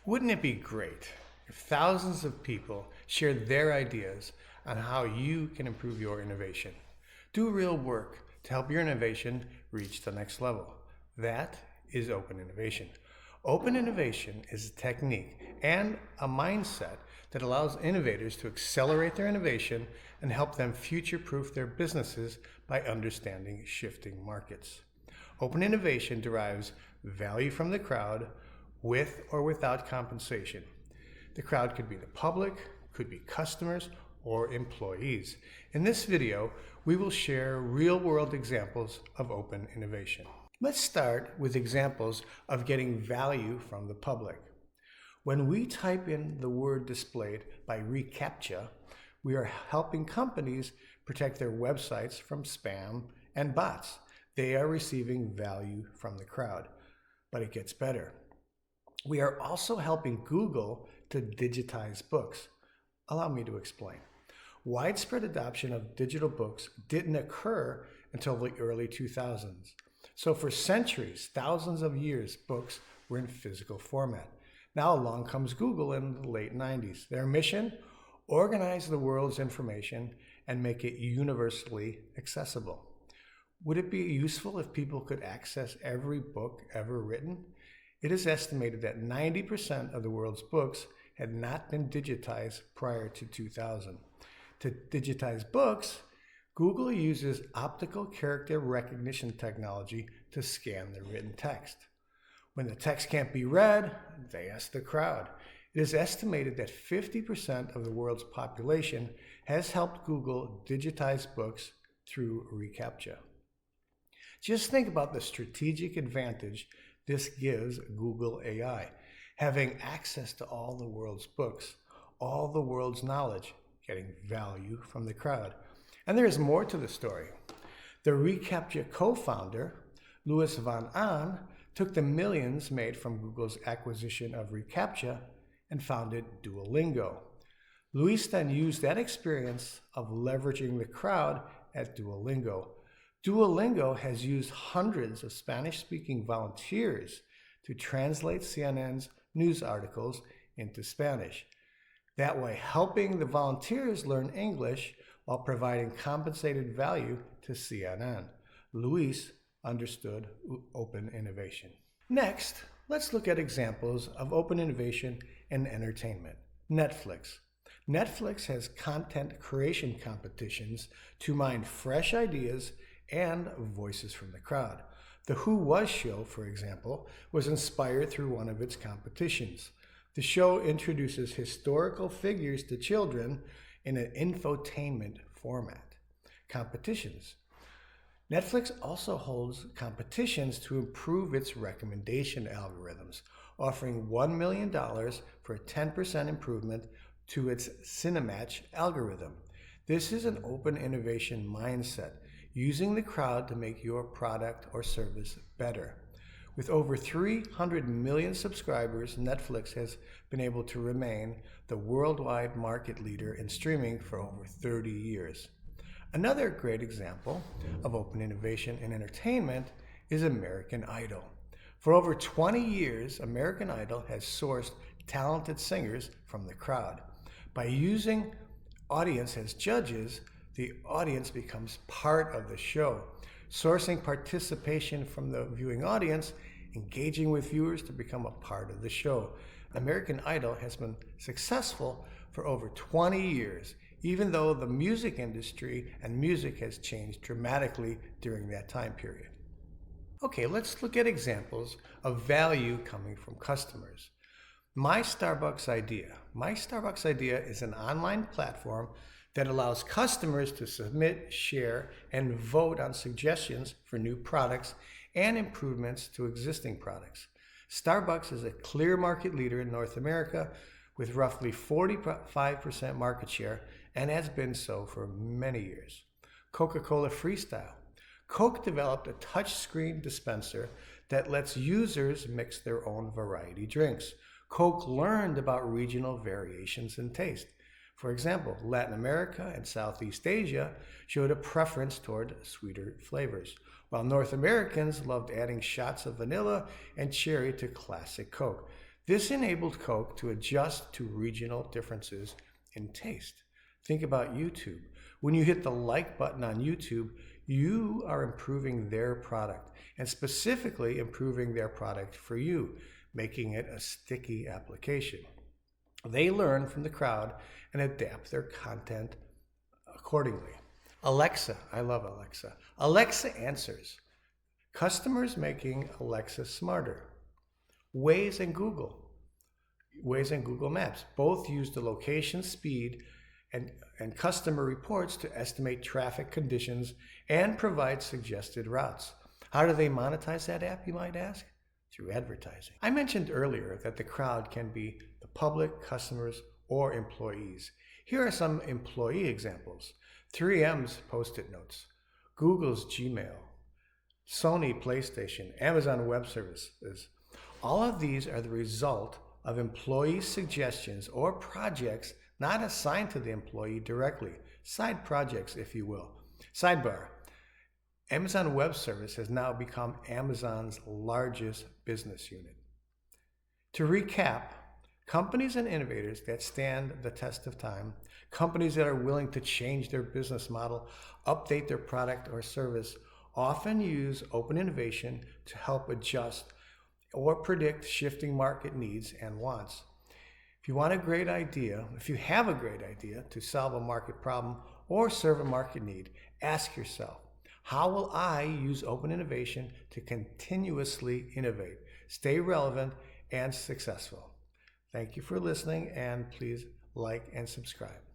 Wouldn't it be great if thousands of people shared their ideas on how you can improve your innovation? Do real work to help your innovation reach the next level. That is open innovation. Open innovation is a technique and a mindset that allows innovators to accelerate their innovation and help them future proof their businesses by understanding shifting markets. Open innovation derives value from the crowd with or without compensation. The crowd could be the public, could be customers, or employees. In this video, we will share real-world examples of open innovation. Let's start with examples of getting value from the public. When we type in the word displayed by reCAPTCHA, we are helping companies protect their websites from spam and bots. They are receiving value from the crowd. But it gets better. We are also helping Google to digitize books. Allow me to explain. Widespread adoption of digital books didn't occur until the early 2000s. So for centuries, thousands of years, books were in physical format. Now along comes Google in the late 90s. Their mission? Organize the world's information and make it universally accessible. Would it be useful if people could access every book ever written? It is estimated that 90% of the world's books had not been digitized prior to 2000. To digitize books, Google uses optical character recognition technology to scan the written text. When the text can't be read, they ask the crowd. It is estimated that 50% of the world's population has helped Google digitize books through reCAPTCHA. Just think about the strategic advantage this gives Google AI, having access to all the world's books, all the world's knowledge, getting value from the crowd. And there is more to the story. The reCAPTCHA co-founder, Louis van Aan, took the millions made from Google's acquisition of reCAPTCHA and founded Duolingo. Louis then used that experience of leveraging the crowd at Duolingo. Duolingo has used hundreds of Spanish-speaking volunteers to translate CNN's news articles into Spanish. That way, helping the volunteers learn English while providing compensated value to CNN. Luis understood open innovation. Next, let's look at examples of open innovation in entertainment. Netflix. Netflix has content creation competitions to mine fresh ideas and voices from the crowd. The Who Was show, for example, was inspired through one of its competitions. The show introduces historical figures to children in an infotainment format. Competitions. Netflix also holds competitions to improve its recommendation algorithms, offering $1 million for a 10% improvement to its Cinematch algorithm. This is an open innovation mindset, using the crowd to make your product or service better. With over 300 million subscribers, Netflix has been able to remain the worldwide market leader in streaming for over 30 years. Another great example of open innovation in entertainment is American Idol. For over 20 years, American Idol has sourced talented singers from the crowd. By using audience as judges, the audience becomes part of the show, sourcing participation from the viewing audience, engaging with viewers to become a part of the show. American Idol has been successful for over 20 years, even though the music industry and music has changed dramatically during that time period. Okay, let's look at examples of value coming from customers. My Starbucks Idea. My Starbucks Idea is an online platform that allows customers to submit, share, and vote on suggestions for new products and improvements to existing products. Starbucks is a clear market leader in North America with roughly 45% market share and has been so for many years. Coca-Cola Freestyle. Coke developed a touchscreen dispenser that lets users mix their own variety drinks. Coke learned about regional variations in taste. For example, Latin America and Southeast Asia showed a preference toward sweeter flavors, while North Americans loved adding shots of vanilla and cherry to classic Coke. This enabled Coke to adjust to regional differences in taste. Think about YouTube. When you hit the like button on YouTube, you are improving their product, and specifically improving their product for you, making it a sticky application. They learn from the crowd and adapt their content accordingly. Alexa, I love Alexa. Alexa answers. Customers making Alexa smarter. Waze and Google. Waze and Google Maps both use the location, speed, and customer reports to estimate traffic conditions and provide suggested routes. How do they monetize that app, you might ask? Through advertising. I mentioned earlier that the crowd can be the public, customers, or employees. Here are some employee examples. 3M's Post-it notes, Google's Gmail, Sony PlayStation, Amazon Web Services. All of these are the result of employee suggestions or projects not assigned to the employee directly, side projects, if you will. Sidebar, Amazon Web Service has now become Amazon's largest business unit. To recap, companies and innovators that stand the test of time, companies that are willing to change their business model, update their product or service, often use open innovation to help adjust or predict shifting market needs and wants. If you have a great idea to solve a market problem or serve a market need, ask yourself, how will I use open innovation to continuously innovate, stay relevant, and successful? Thank you for listening, and please like and subscribe.